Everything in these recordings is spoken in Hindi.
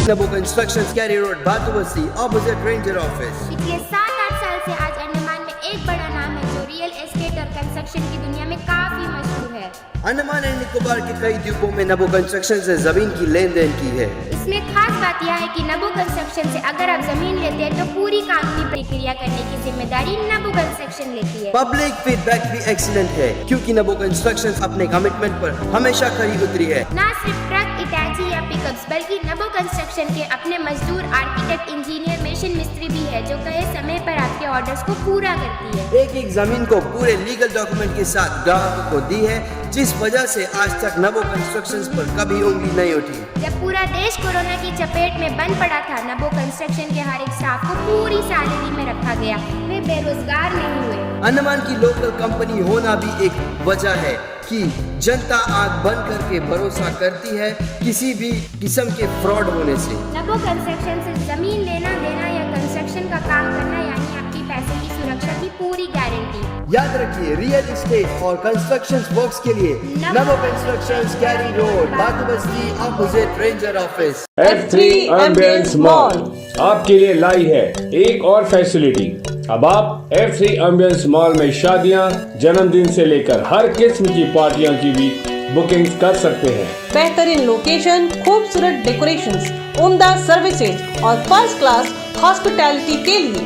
Nabo Constructions, Cary Road, Bhatubasti, opposite Ranger Office. पिछले 7-8 साल से आज अंडमान में एक बड़ा नाम है जो रियल एस्टेट और कंस्ट्रक्शन की दुनिया में काफी मशहूर है। अंडमान एंड निकोबार के कई द्वीपों में नबो कंस्ट्रक्शन से जमीन की लेन देन की है। इसमें खास बात यह है कि नबो कंस्ट्रक्शन से अगर आप जमीन लेते हैं तो पूरी कानूनी प्रक्रिया करने की जिम्मेदारी नबो कंस्ट्रक्शन लेती है। पब्लिक फीडबैक भी एक्सीलेंट है क्योंकि नबो कंस्ट्रक्शन अपने कमिटमेंट पर हमेशा खरी उतरी है। न सिर्फ ट्रक, इटाची या पिकअप्स बल्कि नबो कंस्ट्रक्शन के अपने मजदूर, आर्किटेक्ट, इंजीनियर, मशीन मिस्त्री भी है जो कहे समय पर आपके ऑर्डर्स को पूरा करती है। एक एक जमीन को पूरे लीगल डॉक्यूमेंट के साथ ग्राहकों को दी है, जिस वजह से आज तक नबो कंस्ट्रक्शंस पर कभी उंगली नहीं उठी। जब पूरा देश कोरोना की चपेट में बंद पड़ा था, नबो कंस्ट्रक्शन के हर एक स्टाफ को पूरी सैलरी में रखा गया। वे बेरोजगार नहीं हुए। अंडमान की लोकल कंपनी होना भी एक वजह है कि जनता आंख बंद करके भरोसा करती है किसी भी किस्म के फ्रॉड होने से। नबो कंस्ट्रक्शन से जमीन लेना देना या कंस्ट्रक्शन का काम करना यानी आपकी पैसे की सुरक्षा की पूरी गारंटी। याद रखिए, रियल एस्टेट और कंस्ट्रक्शन वर्क्स के लिए नबो कंस्ट्रक्शंस, कैरी road, Batubasti, opposite ranger office. F3 ambience mall आपके लिए लाई है एक और फैसिलिटी। अब आप F3 एम्बियंस मॉल में शादियां, जन्मदिन से लेकर हर किस्म की पार्टियों की भी बुकिंग कर सकते हैं। बेहतरीन लोकेशन, खूबसूरत डेकोरेशंस, उम्दा सर्विसेज और फर्स्ट क्लास हॉस्पिटैलिटी के लिए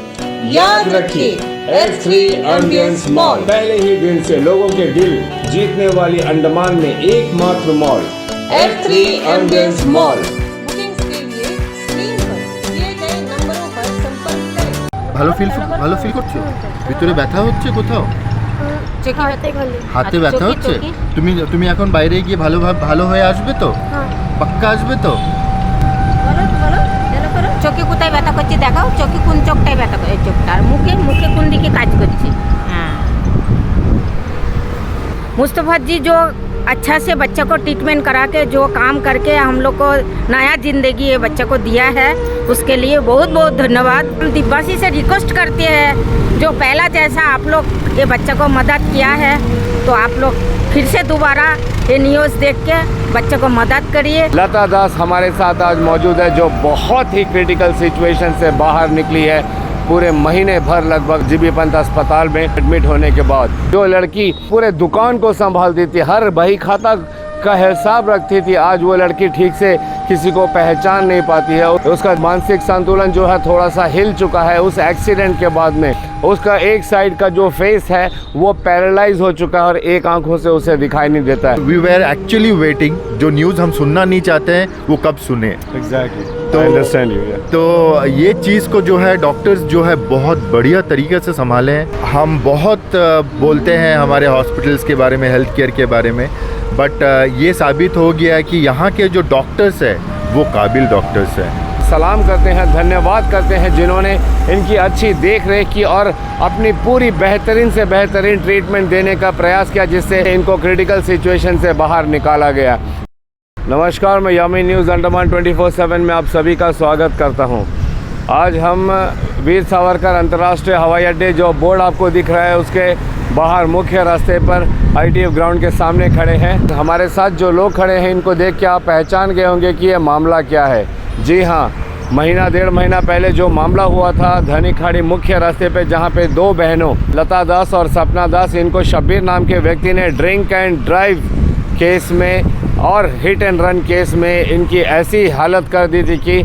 याद रखिए F3 एम्बियंस मॉल पहले ही दिन से लोगों के दिल जीतने वाली अंडमान में एकमात्र mall F3 ambience mall. Bookings के लिए स्क्रीन पर दिए गए नंबरों पर संपर्क करें। ভালো ফিল করছো? ভিতরে ব্যথা হচ্ছে কোথাও? হাতে ব্যথা হচ্ছে? তুমি এখন বাইরে গিয়ে ভালো হয়ে আসবে তো? পাক্কা আসবে তো? চোখে কোথায় ব্যথা করছে দেখাও, চোখে কোন চোখটায় ব্যথা করে, চোখটা আর মুখে কোন দিকে কাজ করছে। हाँ, मुस्तफ़ा जी जो अच्छा से बच्चे को ट्रीटमेंट करा के जो काम करके हम लोग को नया ज़िंदगी ये बच्चे को दिया है, उसके लिए बहुत बहुत धन्यवाद। हम दिब्बासी से रिक्वेस्ट करते हैं जो पहला जैसा आप लोग ये बच्चे को मदद किया है तो आप लोग फिर से दोबारा ये न्यूज़ देख के बच्चे को मदद करिए। लता दास हमारे साथ आज मौजूद है जो बहुत ही क्रिटिकल सिचुएशन से बाहर निकली है। पूरे महीने भर लगभग जीबी पंत अस्पताल में एडमिट होने के बाद जो लड़की पूरे दुकान को संभालती थी, हर बही खाता का हिसाब रखती थी, आज वो लड़की ठीक से किसी को पहचान नहीं पाती है। उसका मानसिक संतुलन जो है थोड़ा सा हिल चुका है उस एक्सीडेंट के बाद में। उसका एक साइड का जो फेस है वो पैरालाइज हो चुका है और एक आंखों से उसे दिखाई नहीं देता है। वी वेर एक्चुअली वेटिंग, जो न्यूज़ हम सुनना नहीं चाहते हैं वो कब सुने। एग्जैक्टली, तो अंडरस्टैंड यू। तो ये चीज़ को जो है डॉक्टर्स जो है बहुत बढ़िया तरीके से संभाले हैं। हम बहुत बोलते हैं हमारे हॉस्पिटल्स के बारे में, हेल्थ केयर के बारे में, बट ये साबित हो गया है कि यहाँ के जो डॉक्टर्स हैं वो काबिल डॉक्टर्स हैं। सलाम करते हैं, धन्यवाद करते हैं जिन्होंने इनकी अच्छी देख रेख की और अपनी पूरी बेहतरीन से बेहतरीन ट्रीटमेंट देने का प्रयास किया जिससे इनको क्रिटिकल सिचुएशन से बाहर निकाला गया। नमस्कार, मैं यामी न्यूज़ अंडमान 24/7 में आप सभी का स्वागत करता हूं। आज हम वीर सावरकर अंतर्राष्ट्रीय हवाई अड्डे जो बोर्ड आपको दिख रहा है उसके बाहर मुख्य रास्ते पर ITF ग्राउंड के सामने खड़े हैं। हमारे साथ जो लोग खड़े हैं इनको देख के आप पहचान गए होंगे कि ये मामला क्या है। जी हाँ, महीना 1.5 महीना पहले जो मामला हुआ था धनीखाड़ी मुख्य रास्ते पे जहाँ पे दो बहनों लता दास और सपना दास, इनको शब्बीर नाम के व्यक्ति ने ड्रिंक एंड ड्राइव केस में और हिट एंड रन केस में इनकी ऐसी हालत कर दी थी कि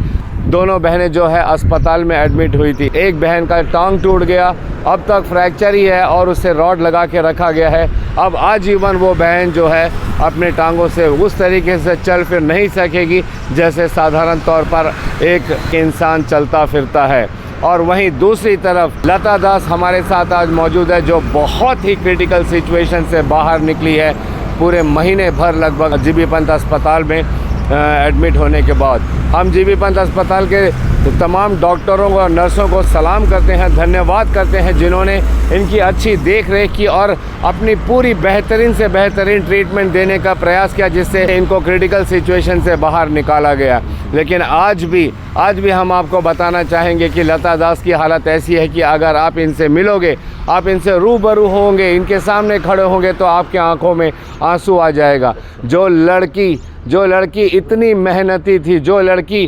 दोनों बहनें जो है अस्पताल में एडमिट हुई थी। एक बहन का टांग टूट गया, अब तक फ्रैक्चर ही है और उसे रॉड लगा के रखा गया है। अब आजीवन वो बहन जो है अपने टांगों से उस तरीके से चल फिर नहीं सकेगी जैसे साधारण तौर पर एक इंसान चलता फिरता है। और वहीं दूसरी तरफ लता दास हमारे साथ आज मौजूद है जो बहुत ही क्रिटिकल सिचुएशन से बाहर निकली है पूरे महीने भर लगभग जीबी पंत अस्पताल में एडमिट होने के बाद। हम जीबी पंत अस्पताल के तमाम डॉक्टरों और नर्सों को सलाम करते हैं, धन्यवाद करते हैं जिन्होंने इनकी अच्छी देख रेख की और अपनी पूरी बेहतरीन से बेहतरीन ट्रीटमेंट देने का प्रयास किया जिससे इनको क्रिटिकल सिचुएशन से बाहर निकाला गया। लेकिन आज भी हम आपको बताना चाहेंगे कि लता दास की हालत ऐसी है कि अगर आप इनसे मिलोगे, आप इनसे रूबरू होंगे, इनके सामने खड़े होंगे तो आपके आंखों में आंसू आ जाएगा। जो लड़की इतनी मेहनती थी, जो लड़की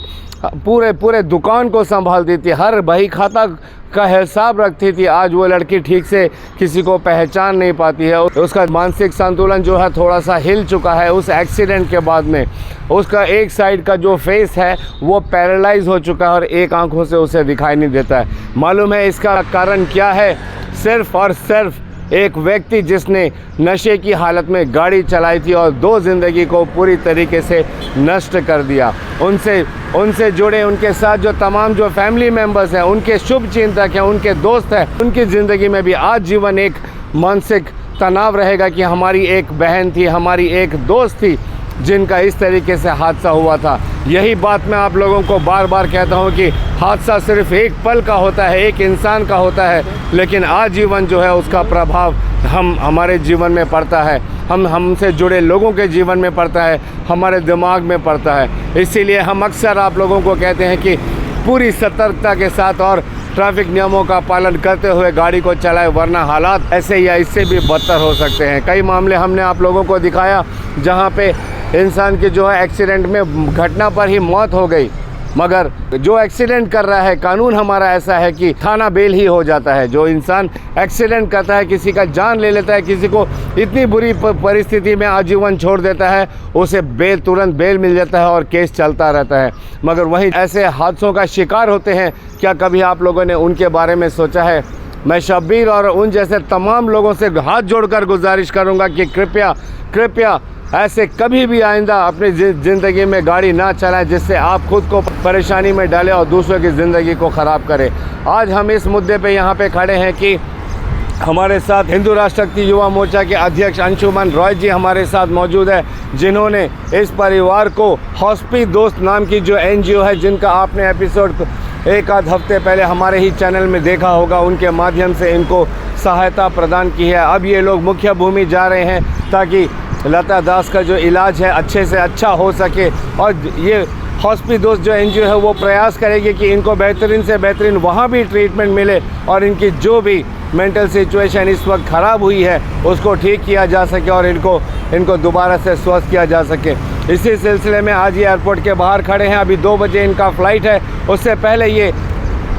पूरे दुकान को संभालती थी, हर बही खाता का हिसाब रखती थी। आज वो लड़की ठीक से किसी को पहचान नहीं पाती है। उसका मानसिक संतुलन जो है थोड़ा सा हिल चुका है उस एक्सीडेंट के बाद में। उसका एक साइड का जो फेस है वो पैरालाइज हो चुका है और एक आंखों से उसे दिखाई नहीं देता है। मालूम है इसका कारण क्या है? सिर्फ और सिर्फ एक व्यक्ति जिसने नशे की हालत में गाड़ी चलाई थी और 2 ज़िंदगी को पूरी तरीके से नष्ट कर दिया। उनसे जुड़े उनके साथ जो तमाम जो फैमिली मेम्बर्स हैं, उनके शुभ चिंतक हैं, उनके दोस्त हैं, उनकी ज़िंदगी में भी आजीवन एक मानसिक तनाव रहेगा कि हमारी एक बहन थी, हमारी एक दोस्त थी जिनका इस तरीके से हादसा हुआ था। यही बात मैं आप लोगों को बार बार कहता हूँ कि हादसा सिर्फ एक पल का होता है, एक इंसान का होता है, लेकिन आजीवन जो है उसका प्रभाव हमारे जीवन में पड़ता है, हमसे जुड़े लोगों के जीवन में पड़ता है, हमारे दिमाग में पड़ता है। इसीलिए हम अक्सर आप लोगों को कहते हैं कि पूरी सतर्कता के साथ और ट्रैफिक नियमों का पालन करते हुए गाड़ी को चलाएं, वरना हालात ऐसे या इससे भी बदतर हो सकते हैं। कई मामले हमने आप लोगों को दिखाया जहां पे इंसान की जो है एक्सीडेंट में घटना पर ही मौत हो गई, मगर जो एक्सीडेंट कर रहा है, कानून हमारा ऐसा है कि थाना बेल ही हो जाता है। जो इंसान एक्सीडेंट करता है, किसी का जान ले लेता है, किसी को इतनी बुरी परिस्थिति में आजीवन छोड़ देता है, उसे तुरंत बेल मिल जाता है और केस चलता रहता है। मगर वहीं ऐसे हादसों का शिकार होते हैं, क्या कभी आप लोगों ने उनके बारे में सोचा है? मैं शब्बीर और उन जैसे तमाम लोगों से हाथ जोड़कर गुजारिश करूंगा कि कृपया ऐसे कभी भी आइंदा अपनी ज़िंदगी में गाड़ी ना चलाएं जिससे आप खुद को परेशानी में डालें और दूसरों की ज़िंदगी को ख़राब करें। आज हम इस मुद्दे पे यहाँ पे खड़े हैं कि हमारे साथ हिंदू राष्ट्रशक्ति युवा मोर्चा के अध्यक्ष अंशुमन रॉय जी हमारे साथ मौजूद है, जिन्होंने इस परिवार को हॉस्पी दोस्त नाम की जो NGO है, जिनका आपने एपिसोड एक आध हफ्ते पहले हमारे ही चैनल में देखा होगा, उनके माध्यम से इनको सहायता प्रदान की है। अब ये लोग मुख्य भूमि जा रहे हैं ताकि लता दास का जो इलाज है अच्छे से अच्छा हो सके, और ये हॉस्पी दोस्त जो NGO है वो प्रयास करेगी कि इनको बेहतरीन से बेहतरीन वहाँ भी ट्रीटमेंट मिले और इनकी जो भी मेंटल सिचुएशन इस वक्त ख़राब हुई है उसको ठीक किया जा सके और इनको दोबारा से स्वस्थ किया जा सके। इसी सिलसिले में आज ये एयरपोर्ट के बाहर खड़े हैं। अभी 2 बजे इनका फ़्लाइट है। उससे पहले ये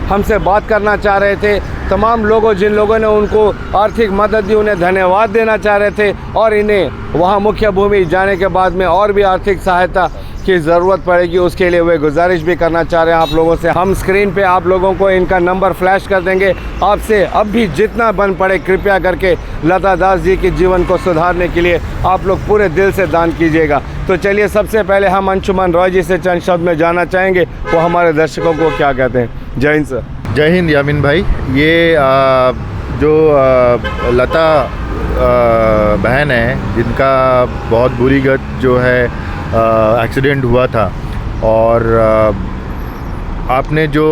हमसे बात करना चाह रहे थे। तमाम लोगों जिन लोगों ने उनको आर्थिक मदद दी उन्हें धन्यवाद देना चाह रहे थे, और इन्हें वहाँ मुख्य भूमि जाने के बाद में और भी आर्थिक सहायता की ज़रूरत पड़ेगी, उसके लिए वे गुजारिश भी करना चाह रहे हैं आप लोगों से। हम स्क्रीन पे आप लोगों को इनका नंबर फ्लैश कर देंगे। आपसे अब भी जितना बन पड़े कृपया करके लता दास जी के जीवन को सुधारने के लिए आप लोग पूरे दिल से दान कीजिएगा। तो चलिए सबसे पहले हम अंशुमन रॉय जी से चंद शब्द में जानना चाहेंगे वो हमारे दर्शकों को क्या कहते हैं। जय हिंद सर। जय हिंद यामिन भाई। ये जो लता बहन है जिनका बहुत बुरी गत जो है एक्सीडेंट हुआ था, और आपने जो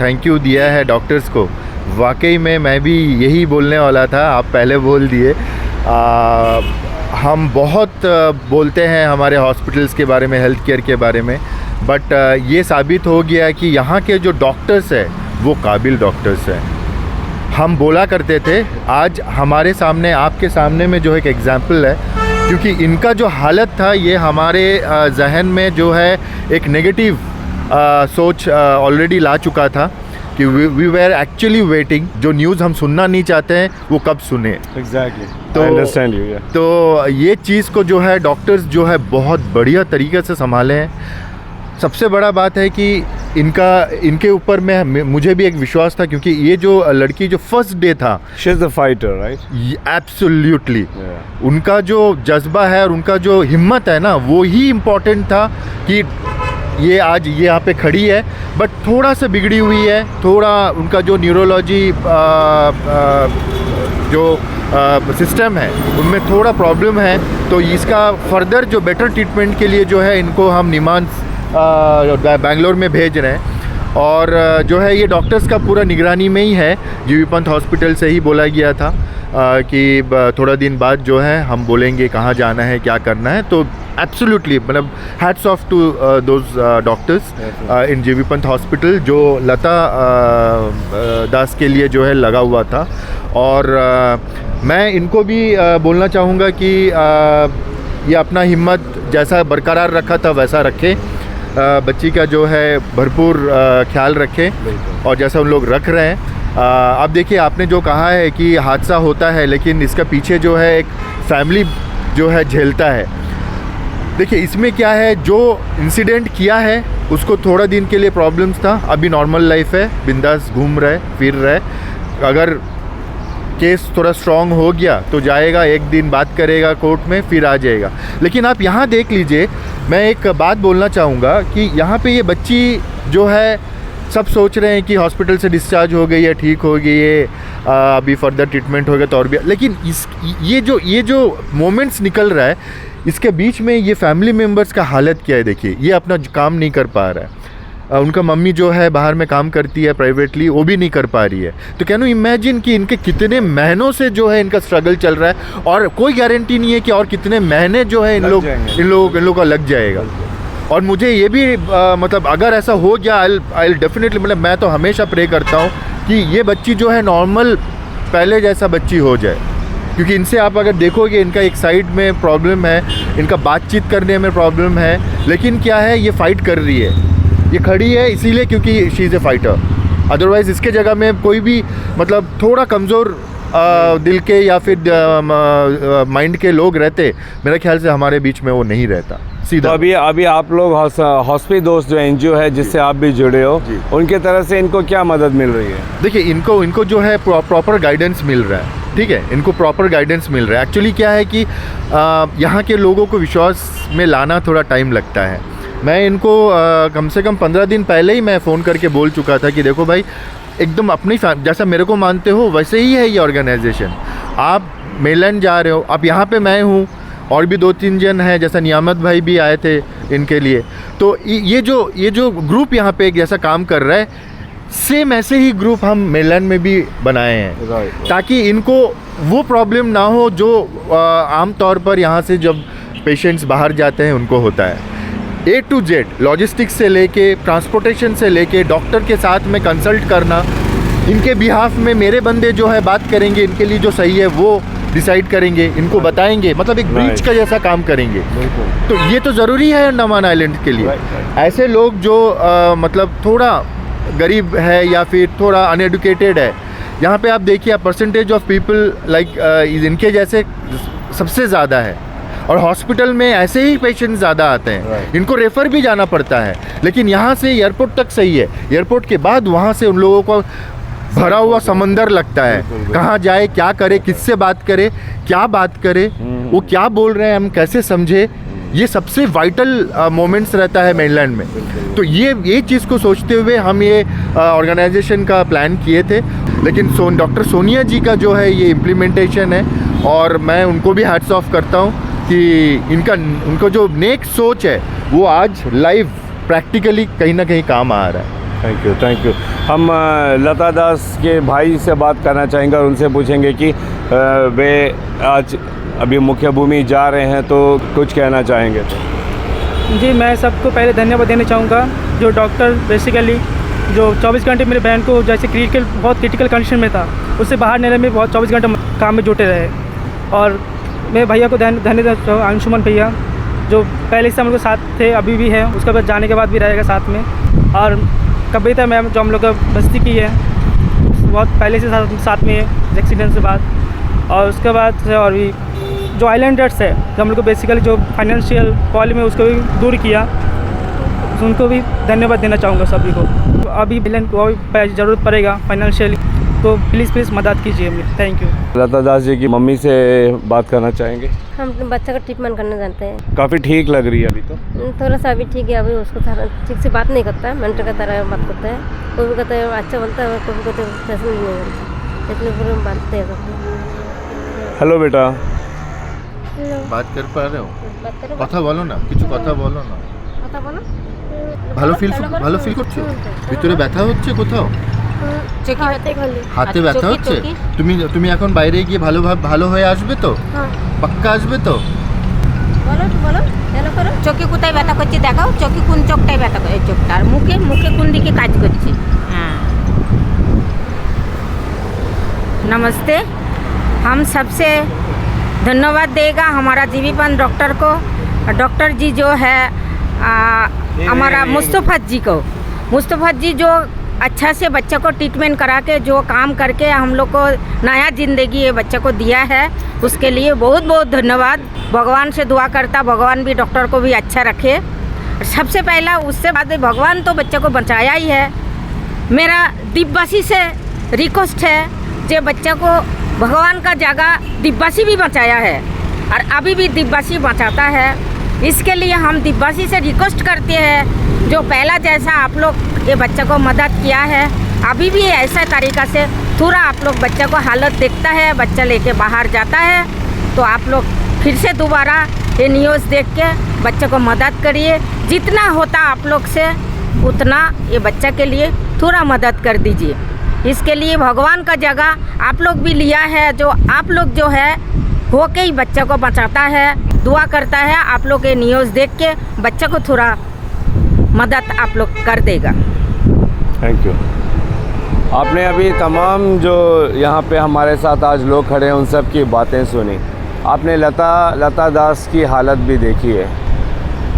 थैंक यू दिया है डॉक्टर्स को, वाकई में मैं भी यही बोलने वाला था, आप पहले बोल दिए। हम बहुत बोलते हैं हमारे हॉस्पिटल्स के बारे में, हेल्थ केयर के बारे में, बट ये साबित हो गया कि यहाँ के जो डॉक्टर्स हैं वो काबिल डॉक्टर्स हैं। हम बोला करते थे, आज हमारे सामने, आपके सामने में जो एक एग्जाम्पल है, क्योंकि इनका जो हालत था ये हमारे जहन में जो है एक नेगेटिव सोच ऑलरेडी ला चुका था कि वी वेर एक्चुअली वेटिंग, जो न्यूज़ हम सुनना नहीं चाहते हैं वो कब सुने। एग्जैक्टली, तो I understand you, yeah. तो ये चीज़ को जो है डॉक्टर्स जो है बहुत बढ़िया तरीके से संभाले हैं। सबसे बड़ा बात है कि इनके ऊपर में मुझे भी एक विश्वास था, क्योंकि ये जो लड़की जो फर्स्ट डे था, she is the fighter, right? Absolutely. उनका जो जज्बा है और उनका जो हिम्मत है ना, वो ही इम्पोर्टेंट था कि ये आज ये यहाँ पे खड़ी है, बट थोड़ा सा बिगड़ी हुई है, थोड़ा उनका जो न्यूरोलॉजी जो सिस्टम है उनमें थोड़ा प्रॉब्लम है। तो इसका फर्दर जो बेटर ट्रीटमेंट के लिए जो है इनको हम निमांस बेंगलोर में भेज रहे हैं, और जो है ये डॉक्टर्स का पूरा निगरानी में ही है। जीवी पंत हॉस्पिटल से ही बोला गया था कि थोड़ा दिन बाद जो है हम बोलेंगे कहाँ जाना है, क्या करना है। तो एब्सोल्युटली, मतलब hats off to those doctors in GB Pant hospital जो लता दास के लिए जो है लगा हुआ था। और मैं इनको भी बोलना चाहूँगा कि ये अपना हिम्मत जैसा बरकरार रखा था वैसा रखें। बच्ची का जो है भरपूर ख्याल रखें और जैसा उन लोग रख रहे हैं। अब देखिए, आपने जो कहा है कि हादसा होता है, लेकिन इसका पीछे जो है एक फैमिली जो है झेलता है। देखिए, इसमें क्या है, जो इंसिडेंट किया है उसको थोड़ा दिन के लिए प्रॉब्लम्स था, अभी नॉर्मल लाइफ है, बिंदास घूम रहे फिर रहे। अगर केस थोड़ा स्ट्रॉन्ग हो गया तो जाएगा, एक दिन बात करेगा कोर्ट में, फिर आ जाएगा। लेकिन आप यहाँ देख लीजिए, मैं एक बात बोलना चाहूँगा कि यहाँ पे ये बच्ची जो है, सब सोच रहे हैं कि हॉस्पिटल से डिस्चार्ज हो गई है, ठीक हो गई है, अभी फर्दर ट्रीटमेंट होगा तो और भी। लेकिन ये जो मोमेंट्स निकल रहा है, इसके बीच में ये फैमिली मेम्बर्स का हालत क्या है। देखिए, ये अपना काम नहीं कर पा रहा है, उनका मम्मी जो है बाहर में काम करती है प्राइवेटली, वो भी नहीं कर पा रही है। तो कैन यू इमेजिन कि इनके कितने महीनों से जो है इनका स्ट्रगल चल रहा है, और कोई गारंटी नहीं है कि और कितने महीने जो है इन लोग का लग जाएगा। और मुझे ये भी मतलब अगर ऐसा हो गया, आई डेफिनेटली, मतलब मैं तो हमेशा प्रे करता हूँ कि ये बच्ची जो है नॉर्मल पहले जैसा बच्ची हो जाए। क्योंकि इनसे आप अगर देखोगे, इनका एक साइड में प्रॉब्लम है, इनका बातचीत करने में प्रॉब्लम है, लेकिन क्या है, ये फाइट कर रही है, ये खड़ी है इसीलिए क्योंकि she is A fighter. Otherwise इसके जगह में कोई भी मतलब थोड़ा कमज़ोर दिल के या फिर माइंड के लोग रहते, मेरे ख्याल से हमारे बीच में वो नहीं रहता सीधा। तो अभी आप लोग हॉस्पिटल दोस्त जो एनजीओ है जिससे आप भी जुड़े हो, उनके तरफ से इनको क्या मदद मिल रही है? देखिए, इनको जो है प्रॉपर गाइडेंस मिल रहा है, ठीक है, इनको प्रॉपर गाइडेंस मिल रहा है। एक्चुअली क्या है कि यहाँ के लोगों को विश्वास में लाना थोड़ा टाइम लगता है। मैं इनको कम से कम 15 दिन पहले ही मैं फ़ोन करके बोल चुका था कि देखो भाई, एकदम अपनी जैसा मेरे को मानते हो वैसे ही है ये ऑर्गेनाइजेशन। आप मेलैंड जा रहे हो, अब यहाँ पे मैं हूँ और भी 2-3 जन हैं, जैसा नियामत भाई भी आए थे इनके लिए। तो ये जो ग्रुप यहाँ पे एक जैसा काम कर रहा है, सेम ऐसे ही ग्रुप हम मेलैंड में भी बनाए हैं, ताकि इनको वो प्रॉब्लम ना हो जो आम तौर पर यहाँ से जब पेशेंट्स बाहर जाते हैं उनको होता है। A to Z, लॉजिस्टिक्स से लेके, ट्रांसपोर्टेशन से लेके, डॉक्टर के साथ में कंसल्ट करना, इनके बिहाफ में मेरे बंदे जो है बात करेंगे, इनके लिए जो सही है वो डिसाइड करेंगे, इनको बताएंगे, मतलब एक ब्रिज का जैसा काम करेंगे। तो ये तो ज़रूरी है अंडमान आइलैंड के लिए। ऐसे लोग जो मतलब थोड़ा गरीब है या फिर थोड़ा अनएडुकेटेड है, यहाँ पे आप देखिए, आप परसेंटेज ऑफ पीपल लाइक इनके जैसे सबसे ज़्यादा है, और हॉस्पिटल में ऐसे ही पेशेंट ज़्यादा आते हैं, इनको रेफ़र भी जाना पड़ता है। लेकिन यहाँ से एयरपोर्ट तक सही है, एयरपोर्ट के बाद वहाँ से उन लोगों को भरा हुआ समंदर लगता है, कहाँ जाए, क्या करे, किससे बात करे, क्या बात करे, वो क्या बोल रहे हैं, हम कैसे समझे, ये सबसे वाइटल मोमेंट्स रहता है मेनलैंड में। तो ये चीज़ को सोचते हुए हम ये ऑर्गेनाइजेशन का प्लान किए थे। लेकिन डॉक्टर सोनिया जी का जो है ये इम्प्लीमेंटेशन है, और मैं उनको भी हैट्स ऑफ करता हूँ कि उनको जो नेक सोच है वो आज लाइव प्रैक्टिकली कहीं ना कहीं काम आ रहा है। Thank you. हम लता दास के भाई से बात करना चाहेंगे और उनसे पूछेंगे कि वे आज अभी मुख्य भूमि जा रहे हैं, तो कुछ कहना चाहेंगे? जी, मैं सबको पहले धन्यवाद देना चाहूँगा, जो डॉक्टर बेसिकली जो 24 घंटे मेरे बहन को जैसे बहुत क्रिटिकल कंडीशन में था, उससे बाहर निकलने में बहुत 24 घंटे काम में जुटे रहे। और मैं भैया को धन्यवाद, अंशुमन भैया जो पहले से हम लोग साथ थे, अभी भी है, उसके बाद जाने के बाद भी रहेगा साथ में। और कविता मैम जो हम लोग का बस्ती की है, बहुत पहले से साथ में है एक्सीडेंट से बाद। और उसके बाद से और भी जो आइलैंडर्स है, जो हम लोग को बेसिकली जो फाइनेंशियल प्रॉब्लम है उसको भी दूर किया, उनको भी धन्यवाद देना चाहूँगा सभी को। तो अभी आइलैंड को अभी ज़रूरत पड़ेगा फाइनेंशियली, तो प्लीज़ मदद कीजिए हमें। Thank you. लता दास जी की मम्मी से बात करना चाहेंगे? हम अपने बच्चे का ट्रीटमेंट करना जानते हैं। काफ़ी ठीक लग रही है अभी तो? थोड़ा सा अभी ठीक है, अभी उसको ठीक से बात नहीं करता है, मेंटर का तरह बात करता है। कोई भी कहता है अच्छा बनता है, कोई भी कहते हैं फैशन नहीं बनता, इसलिए पूरे हम बांटते हैं सब। हेलो बेटा। बात कर पा रहे हो? কথা বলো না, কিছু কথা বলো না। কথা বলো। ভালো ফিল করছো? ভিতরে ব্যথা হচ্ছে কোথাও? হাতে ব্যথা হচ্ছে? তুমি এখন বাইরে গিয়ে ভালো হয়ে আসবে তো? পাক্কা আসবে তো? বলো কেন করো? চোখে কোথায় ব্যথা করছে দেখাও, চোখে কোন চোখটায় ব্যথা করে, চোখটা আর মুখে কোন দিকে কাজ করছে। हाँ, नमस्ते। हम सबसे धन्यवाद देगा हमारा जीवीपन डॉक्टर को। डॉक्टर जी जो है हमारा मुस्तफ़ा जी जो अच्छा से बच्चे को ट्रीटमेंट करा के जो काम करके हम लोग को नया ज़िंदगी ये बच्चे को दिया है, उसके लिए बहुत बहुत धन्यवाद। भगवान से दुआ करता, भगवान भी डॉक्टर को भी अच्छा रखे सबसे पहला। उससे बाद भगवान तो बच्चे को बचाया ही है। मेरा दीपवासी से रिक्वेस्ट है, जो बच्चे को भगवान का जगह दीपवासी भी बचाया है और अभी भी दीपवासी बचाता है। इसके लिए हम दीपवासी से रिक्वेस्ट करते हैं, जो पहला जैसा आप लोग ये बच्चे को मदद किया है, अभी भी ऐसा तरीक़ा से थोड़ा आप लोग बच्चे को हालत देखता है, बच्चा लेके बाहर जाता है, तो आप लोग फिर से दोबारा ये न्यूज़ देख के बच्चे को मदद करिए। जितना होता आप लोग से उतना ये बच्चे के लिए थोड़ा मदद कर दीजिए। इसके लिए भगवान का जगह आप लोग भी लिया है, जो आप लोग जो है होके ही बच्चे को बचाता है, दुआ करता है। आप लोग ये न्यूज़ देख के बच्चे को थोड़ा मदद आप लोग कर देगा। Thank you. आपने अभी तमाम जो यहाँ पे हमारे साथ आज लोग खड़े हैं उन सब की बातें सुनी। आपने लता दास की हालत भी देखी है।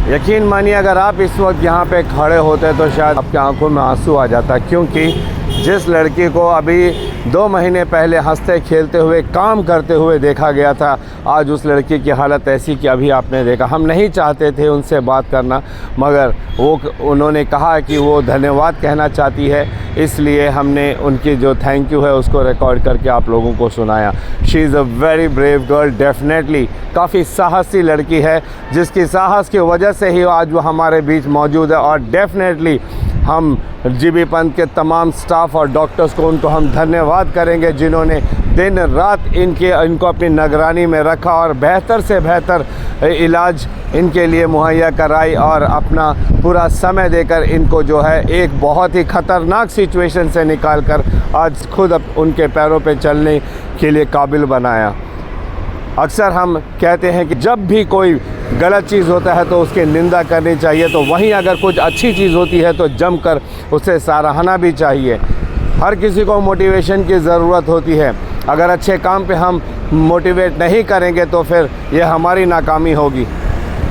यकीन मानिए अगर आप इस वक्त यहाँ पे खड़े होते तो शायद आपकी आंखों में आंसू आ जाता, क्योंकि जिस लड़की को अभी 2 महीने पहले हंसते खेलते हुए काम करते हुए देखा गया था, आज उस लड़की की हालत ऐसी कि अभी आपने देखा। हम नहीं चाहते थे उनसे बात करना, मगर उन्होंने कहा कि वो धन्यवाद कहना चाहती है, इसलिए हमने उनकी जो थैंक यू है उसको रिकॉर्ड करके आप लोगों को सुनाया। She is a very brave girl, definitely काफ़ी साहसी लड़की है, जिसकी साहस की वजह से ही आज वो हमारे बीच मौजूद है। और डेफिनेटली हम जीबी पंथ के तमाम स्टाफ और डॉक्टर्स को उनको हम धन्यवाद करेंगे, जिन्होंने दिन रात इनको अपनी निगरानी में रखा और बेहतर से बेहतर इलाज इनके लिए मुहैया कराई और अपना पूरा समय देकर इनको जो है एक बहुत ही ख़तरनाक सिचुएशन से निकाल कर आज खुद उनके पैरों पे चलने के लिए काबिल बनाया। अक्सर हम कहते हैं कि जब भी कोई गलत चीज़ होता है तो उसकी निंदा करनी चाहिए, तो वहीं अगर कुछ अच्छी चीज़ होती है तो जमकर उसे सराहना भी चाहिए। हर किसी को मोटिवेशन की ज़रूरत होती है। अगर अच्छे काम पे हम मोटिवेट नहीं करेंगे तो फिर ये हमारी नाकामी होगी।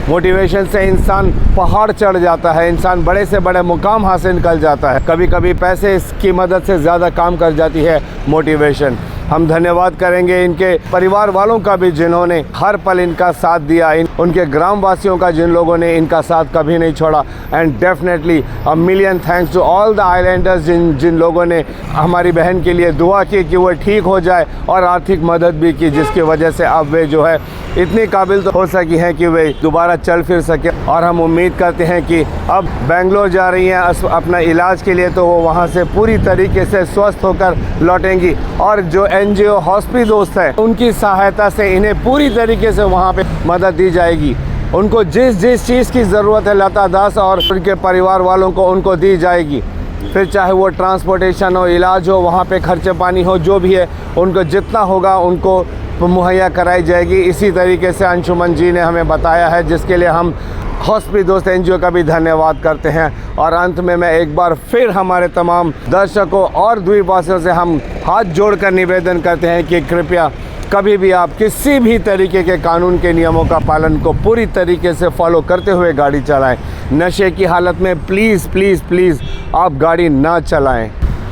मोटिवेशन से इंसान पहाड़ चढ़ जाता है, इंसान बड़े से बड़े मुकाम हासिल कर जाता है। कभी कभी पैसे इसकी मदद से ज़्यादा काम कर जाती है मोटिवेशन। हम धन्यवाद करेंगे इनके परिवार वालों का भी, जिन्होंने हर पल इनका साथ दिया, उनके ग्राम वासियों का जिन लोगों ने इनका साथ कभी नहीं छोड़ा। And definitely a million thanks to all the islanders जिन लोगों ने हमारी बहन के लिए दुआ की कि वो ठीक हो जाए और आर्थिक मदद भी की, जिसकी वजह से अब वे जो है इतनी काबिल तो हो सकी हैं कि वे दोबारा चल फिर सके। और हम उम्मीद करते हैं कि अब बेंगलोर जा रही हैं अपना इलाज के लिए, तो वो वहाँ से पूरी तरीके से स्वस्थ होकर लौटेंगी। और जो NGO हॉस्पिटल दोस्त हैं उनकी सहायता से इन्हें पूरी तरीके से वहाँ पे मदद दी जाएगी। उनको जिस चीज़ की ज़रूरत है लता दास और उनके परिवार वालों को उनको दी जाएगी। फिर चाहे वो ट्रांसपोर्टेशन हो, इलाज हो, वहाँ पे खर्चे पानी हो, जो भी है उनको जितना होगा उनको मुहैया कराई जाएगी। इसी तरीके से अंशुमन जी ने हमें बताया है, जिसके लिए हम हॉस्पिटल दोस्त NGO का भी धन्यवाद करते हैं। और अंत में मैं एक बार फिर हमारे तमाम दर्शकों और द्वीपवासियों से हम हाथ जोड़कर निवेदन करते हैं कि कृपया कभी भी आप किसी भी तरीके के कानून के नियमों का पालन को पूरी तरीके से फॉलो करते हुए गाड़ी चलाएं। नशे की हालत में प्लीज़ प्लीज़ प्लीज़ आप गाड़ी ना चलाएं।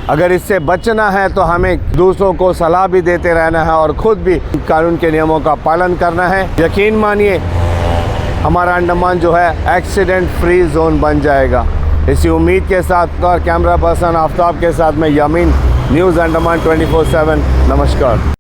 अगर इससे बचना है तो हमें दूसरों को सलाह भी देते रहना है और ख़ुद भी कानून के नियमों का पालन करना है। यकीन मानिए हमारा अंडमान जो है एक्सीडेंट फ्री जोन बन जाएगा। इसी उम्मीद के साथ और कैमरा पर्सन आफ्ताब के साथ मैं यमीन, न्यूज़ अंडमान 24/7। नमस्कार।